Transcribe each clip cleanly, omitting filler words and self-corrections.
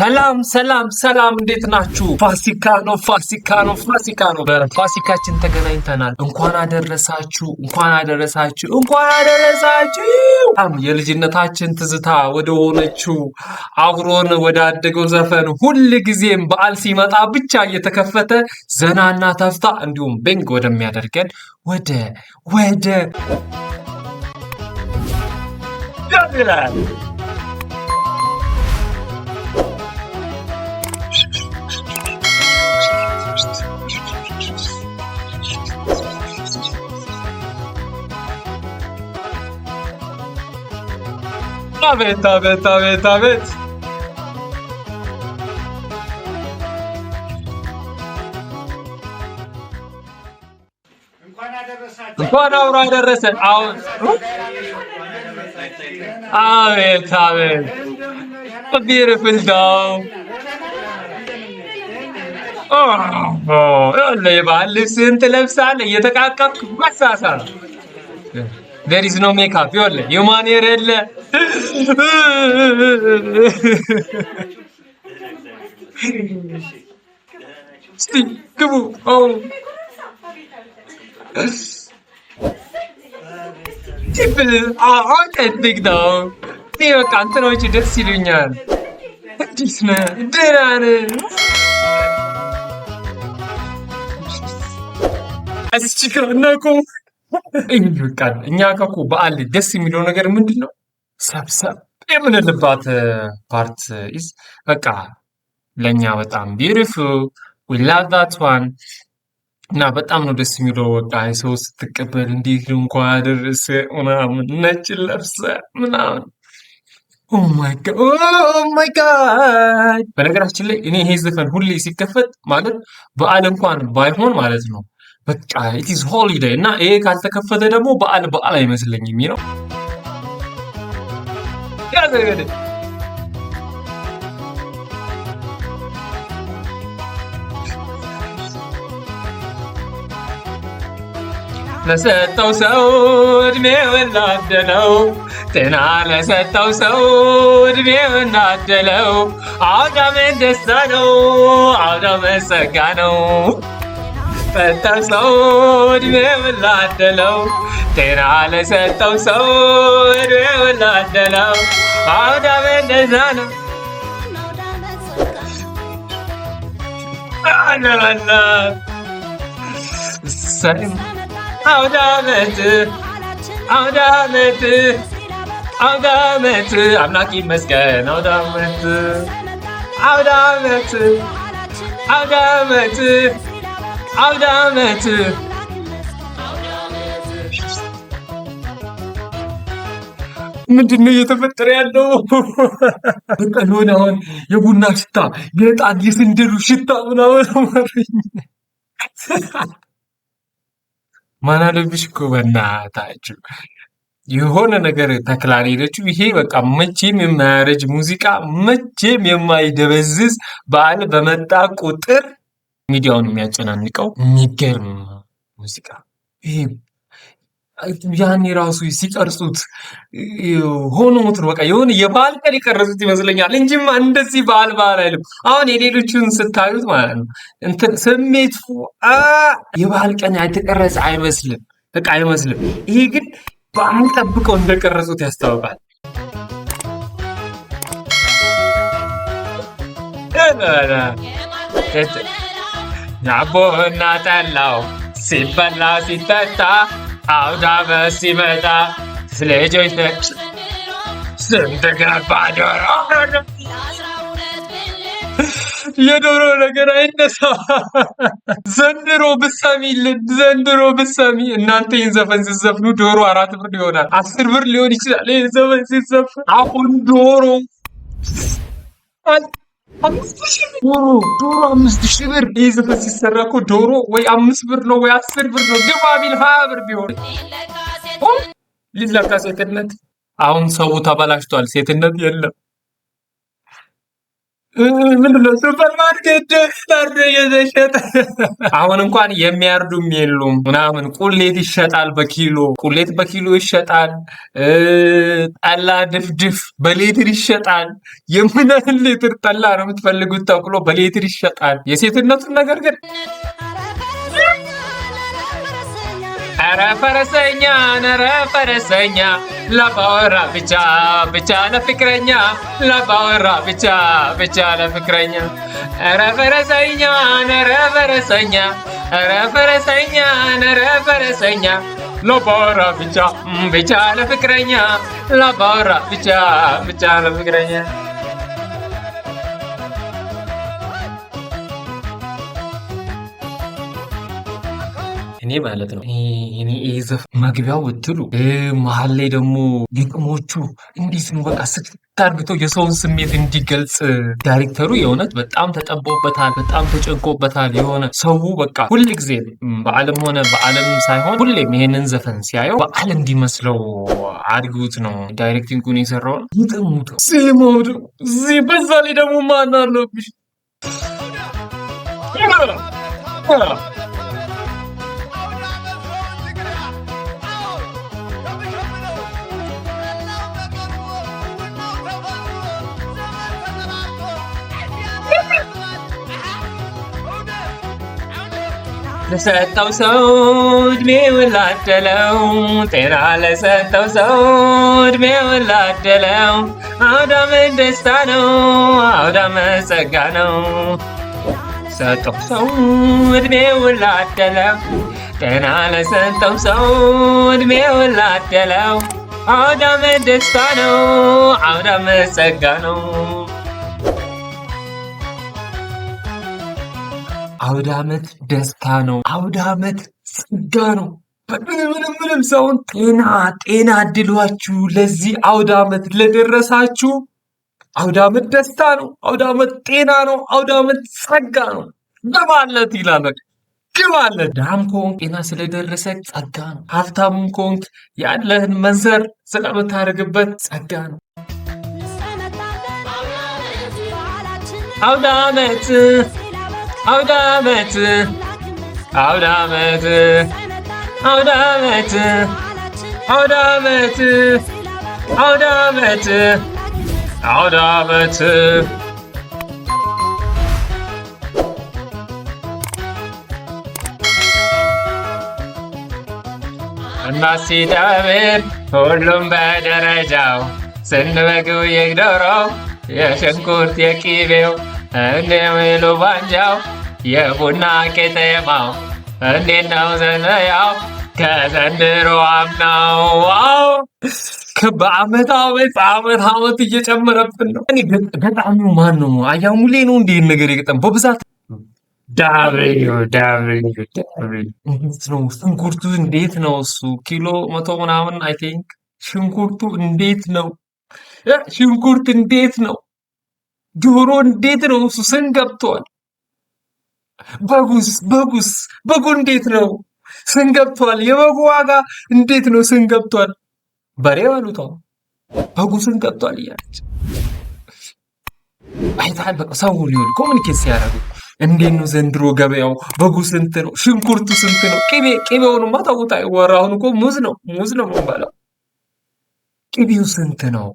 ሰላም ሰላም ሰላም፣ እንዴት ናችሁ? ፋሲካ ነው። በፋሲካችን ተገናኝተናል። እንኳን አደረሳችሁ። የልጅነታችን ትዝታ ወደ ሆነችው አብሮን ወደ አደገው ዘፈን ሁል ጊዜም በዓል ሲመጣ ብቻ እየተከፈተ ዘናና ተፍታ እንዲሁም ቤንግ ወደሚያደርገን ወደ ያድራል። አቤት አቤት አቤት አቤት! እንኳን አብሮ አደረሰን። አሁን አቤት አቤት! ቢዩቲፉል ዳው የባህል ልብስህን ትለብሳለህ እየተቃቀምክ መሳሳት። there is no makeup ይኸውልህ የማኔር የለ እስቲ ግቡ። አውተንቲክ ነው። እኔ በቃ እንትኖች ደስ ይሉኛል። እንዴት ነህ? ደህና ነህ? እኛ እኮ በዓል ደስ የሚለው ነገር ምንድን ነው? ሰብሰብ የምንልባት ፓርት ኢዝ በቃ ለእኛ በጣም ቢዩቲፉል ዊ ላቭ ዛት ዋን እና በጣም ነው ደስ የሚለው። በቃ ሰው ስትቀበል እንዴት ነው እንኳን አደረሰ ምናምን ነጭ ለብሰ ምናምን። ኦ ማይ ጋድ! በነገራችን ላይ እኔ ይሄ ዘፈን ሁሌ ሲከፈት ማለት በዓል እንኳን ባይሆን ማለት ነው በቃ ኢት ኢዝ ሆሊዴይ እና ይሄ ካልተከፈተ ደግሞ በዓል አይመስለኝም ነው ያዘገደ ለሰጠው ሰው እድሜውን ላደለው ጤና ለሰጠው ሰው እድሜውን ላደለው አውዳመት ደስታ ነው፣ አውዳመት ጸጋ ነው። ለሰጠው ሰው እድሜውን ላደለው ጤና ለሰጠው ሰው እድሜውን ላደለው አውዳመት ደስታ ነው። አውዳመት አምላክ ይመስገን። አውዳመት ምንድነው እየተፈጠረ ያለው? በቃ የሆነ አሁን የቡና ሽታ፣ የዕጣን የስንደሉ ሽታ ምናምን ማን አለብሽ እኮ በእናታችሁ የሆነ ነገር ተክላን ሄደችው። ይሄ በቃ መቼም የማያረጅ ሙዚቃ፣ መቼም የማይደበዝዝ በዓል በመጣ ቁጥር ሚዲያውን የሚያጨናንቀው የሚገርም ሙዚቃ። ይሄ ያኔ ራሱ ሲቀርጹት ሆኖት ነው በቃ የሆነ የበዓል ቀን የቀረጹት ይመስለኛል እንጂማ እንደዚህ በዓል አይልም። አሁን የሌሎቹን ስታዩት ማለት ነው እንትን ስሜቱ የበዓል ቀን የተቀረጸ አይመስልም፣ በቃ አይመስልም። ይሄ ግን በዓል ጠብቀው እንደቀረጹት ያስታውቃል። ዳቦና ጠላው ሲበላ ሲጠጣ አውዳመት ሲመጣ ልጆች ስንት ገባ ዶሮ። የዶሮ ነገር አይነሳ። ዘንድሮ ብትሰሚ እናንተ ይህን ዘፈን ስትዘፍኑ ዶሮ 4 ብር ይሆናል፣ 10 ብር ሊሆን ይችላል። ይህን ዘፈን ሲዘፈን አሁን ዶሮ 5,000 ብር። ይህ ዘፈን ሲሰራ እኮ ዶሮ ወይ 5 ብር ነው ወይ 10 ብር ነው። ግባ ቢል 20 ብር ቢሆን ሊለካ ሴትነት። አሁን ሰው ተበላሽቷል፣ ሴትነት የለም። ምንድነው ሱፐር ማርኬት ታርዶ እየተሸጠ አሁን እንኳን የሚያርዱም የሉም ምናምን። ቁሌት ይሸጣል በኪሎ ቁሌት በኪሎ ይሸጣል። ጠላ ድፍድፍ በሌትር ይሸጣል። የምን ያህል ሌትር ጠላ ነው የምትፈልጉት ተብሎ በሌትር ይሸጣል። የሴትነቱን ነገር ግን ኧረ ፈረሰኛ ኧረ ፈረሰኛ ለባወራ ብቻ ብቻ ለፍቅረኛ ለባወራ ብቻ ብቻ ለፍቅረኛ ኧረ ፈረሰኛ ኧረ ፈረሰኛ ኧረ ፈረሰኛ ኧረ ፈረሰኛ ለባወራ ብቻ ብቻ ለፍቅረኛ ለባወራ ብቻ ብቻ ለፍቅረኛ። እኔ ማለት ነው ይሄ ዘፈን መግቢያው ብትሉ መሀል ላይ ደግሞ ግጥሞቹ እንዴት ነው በቃ ስታርግተው የሰውን ስሜት እንዲገልጽ ዳይሬክተሩ የእውነት በጣም ተጠቦበታል፣ በጣም ተጨንቆበታል። የሆነ ሰው በቃ ሁል ጊዜ በዓለም ሆነ በዓለም ሳይሆን ሁሌም ይሄንን ዘፈን ሲያየው በዓል እንዲመስለው አድርጉት ነው ዳይሬክቲንጉን የሰራውን። ግጥሙት ሲሞዱ በዛ ላይ ደግሞ ማን አለብሽ ለሰጠው ሰው እድሜውን ላደለው ጤና ለሰጠው ሰው እድሜውን ላደለው አውዳመት ደስታ ነው አውዳመት ጸጋ ነው። ሰጠው ሰው እድሜውን ላደለው ጤና ለሰጠው ሰው እድሜውን ላደለው አውዳመት ደስታ ነው አውዳመት ጸጋ ነው። አውደ ዓመት ደስታ ነው። አውደ ዓመት ጸጋ ነው። ምንም ሰውን ጤና እድሏችሁ ለዚህ አውደ ዓመት ለደረሳችሁ አውደ ዓመት ደስታ ነው። አውደ ዓመት ጤና ነው። አውደ ዓመት ጸጋ ነው። ግባለት ይላል። ግባለት። ድሃም ከሆንክ ጤና ስለደረሰ ጸጋ ነው። ሀብታምም ከሆንክ ያለህን መንዘር ስለምታደርግበት ጸጋ ነው። አውደ ዓመት አውደ ዓመት አውደ ዓመት አውደ ዓመት አውደ ዓመት አውደ ዓመት አውደ ዓመት እናሲዳብር ሁሉም በደረጃው ስንበግው የዶሮው የሽንኩርት የቂቤው እንደሚሉ ባንጃው የቡና ቄጤማው እንዴት ነው ዘነያው ከዘንድሮ አምናው በአመት ዓመት እየጨመረብን ነው። እኔ ገጣሚው ማን ነው? አያሙሌ ነው እንዴት ነገር የገጠም በብዛት ዳብዩ እንዴት ነው ሽንኩርቱ? እንዴት ነው እሱ ኪሎ 100 ምናምን አይ ቲንክ ሽንኩርቱ እንዴት ነው? ሽንኩርት እንዴት ነው? ዶሮ እንዴት ነው? እሱ ስንት ገብቷል? በጉ እንዴት ነው? ስንት ገብቷል? የበጉ ዋጋ እንዴት ነው? ስንት ገብቷል? በሬ በሉት በጉ ስንት ገብቷል እያለች አይታል። በቃ ሰው ሊሆን ኮሚኒኬት ሲያደርጉ እንዴት ነው ዘንድሮ ገበያው? በጉ ስንት ነው? ሽንኩርቱ ስንት ነው? ቅቤውንማ ታውቁት አይወራ። አሁን እኮ ሙዝ ነው የምንበላው። ቅቤው ስንት ነው?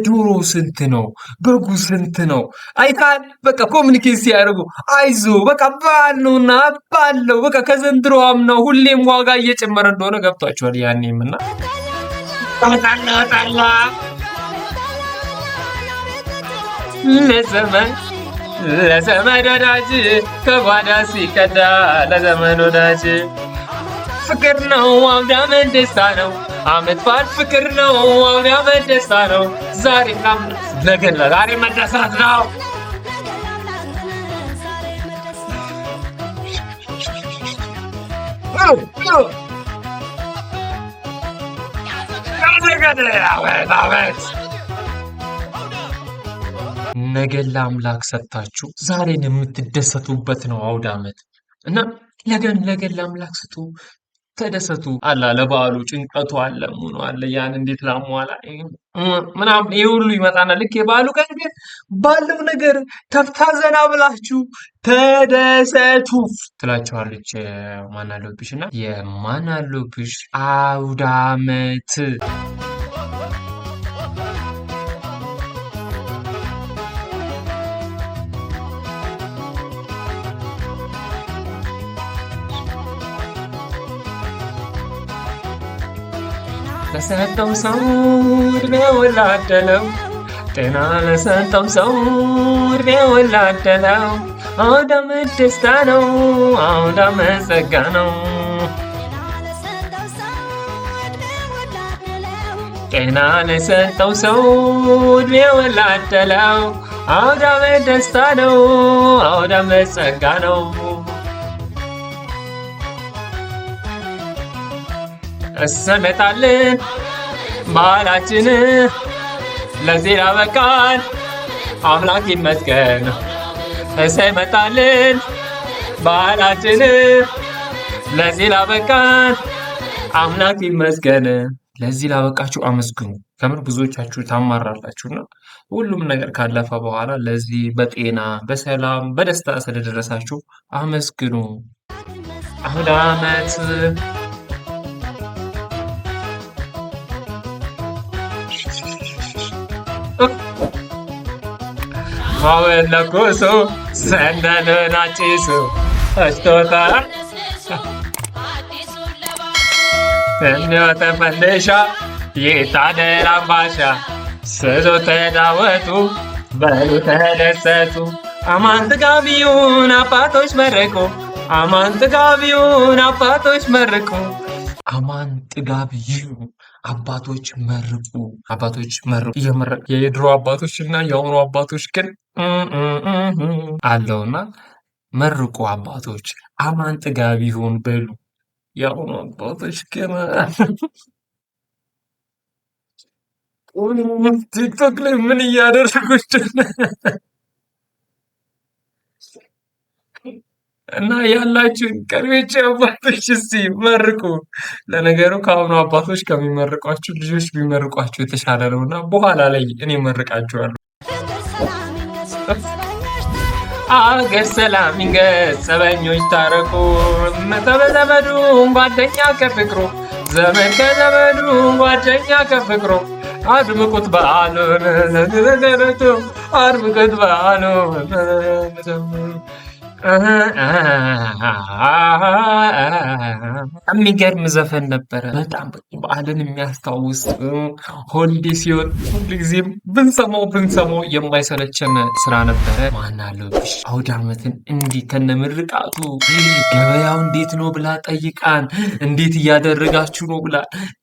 ዶሮ ስንት ነው? በጉ ስንት ነው? አይታል። በቃ ኮሚኒኬት ሲያደርጉ አይዞ በቃ ባለውና ባለው በቃ ከዘንድሮ አምናው ሁሌም ዋጋ እየጨመረ እንደሆነ ገብቷቸዋል። ያኔም እና ለዘመድ ወዳጅ ከጓዳ ሲቀዳ ለዘመድ ወዳጅ ፍቅር ነው አውደ ዓመት ደስታ ነው። ዓመት በዓል ፍቅር ነው አውደ ዓመት ደስታ ነው። ዛሬ ዛሬ መደሰት ነው። ነገን ለአምላክ ሰጥታችሁ ዛሬን የምትደሰቱበት ነው አውደ ዓመት እና ነገን ለአምላክ ስጡ። ተደሰቱ አላ ለበዓሉ ጭንቀቱ አለ ምኑ አለ ያን እንዴት ላሟላ ምናምን ይሄ ሁሉ ይመጣና ልክ የበዓሉ ቀን ግን ባለው ነገር ተፍታዘና ብላችሁ ተደሰቱ ትላችኋለች ማናለብሽ እና የማናለብሽ አውዳመት ለሰጠው ሰው እድሜውን ላደለው ጤና ለሰጠው ሰው እድሜውን ላደለው አውዳመት ደስታ ነው፣ አውዳመት ጸጋ ነው። ጤና ለሰጠው ሰው እድሜውን ላደለው አውዳመት ደስታ ነው፣ አውዳመት ጸጋ ነው። እሰመጣለን በዓላችን ለዚህ ላበቃን አምላክ ይመስገን። እሰመጣለን በዓላችን ለዚህ ላበቃን አምላክ ይመስገን። ለዚህ ላበቃችሁ አመስግኑ። ከምር ብዙዎቻችሁ ታማራላችሁና ሁሉም ነገር ካለፈ በኋላ ለዚህ በጤና በሰላም በደስታ ስለደረሳችሁ አመስግኑ። አውዳመት ማወል ለኮሶ ሰንደልን አጭሱ እስቶታ ሰንዮተ ፈንደሻ የታደር አምባሻ ስዞ ተዳወቱ በሉ ተደሰቱ። አማን ጥጋቢውን አባቶች መረቁ፣ አማን ጥጋቢውን አባቶች መረቁ። አማን ጥጋብ ይሁን አባቶች መርቁ፣ አባቶች መርቁ። የድሮ አባቶች እና የአሁኑ አባቶች ግን አለውና መርቁ አባቶች፣ አማን ጥጋብ ይሁን በሉ። የአሁኑ አባቶች ግን ቲክቶክ ላይ ምን እያደረጉች እና ያላችሁን ቀሪዎች አባቶች እስቲ መርቁ። ለነገሩ ከአሁኑ አባቶች ከሚመርቋችሁ ልጆች ቢመርቋችሁ የተሻለ ነው እና በኋላ ላይ እኔ መርቃችኋለሁ። አገር ሰላም ይንገስ፣ ጸበኞች ታረቁ፣ ዘመዱ ጓደኛ ከፍቅሩ፣ ዘመን ከዘመዱ ጓደኛ ከፍቅሩ፣ አድምቁት በዓሉን ለተዘገረቱ፣ አድምቁት በዓሉን። የሚገርም ዘፈን ነበረ። በጣም በዓልን የሚያስታውስ ሆሊዴ ሲሆን ሁልጊዜም ብንሰማው የማይሰለቸን ስራ ነበረ። ማናለብሽ አውዳመትን እንዲህ ከነምርቃቱ ገበያው እንዴት ነው ብላ ጠይቃን፣ እንዴት እያደረጋችሁ ነው ብላ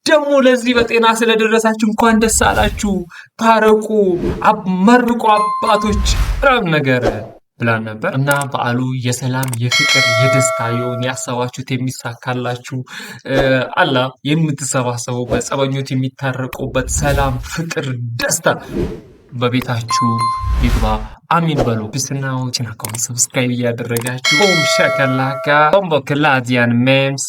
ደግሞ ለዚህ በጤና ስለደረሳችሁ እንኳን ደስ አላችሁ፣ ታረቁ፣ መርቁ አባቶች ነገር ብላን ነበር እና በዓሉ የሰላም የፍቅር የደስታ ይሁን። ያሰባችሁት የሚሳካላችሁ አላ የምትሰባሰቡበት፣ ጸበኞች የሚታረቁበት ሰላም፣ ፍቅር፣ ደስታ በቤታችሁ ይግባ። አሚን በሉ። ብስናዎችን አካውንት ሰብስክራይብ እያደረጋችሁ ሸከላካ ቦምቦ ክላዚያን ሜምስ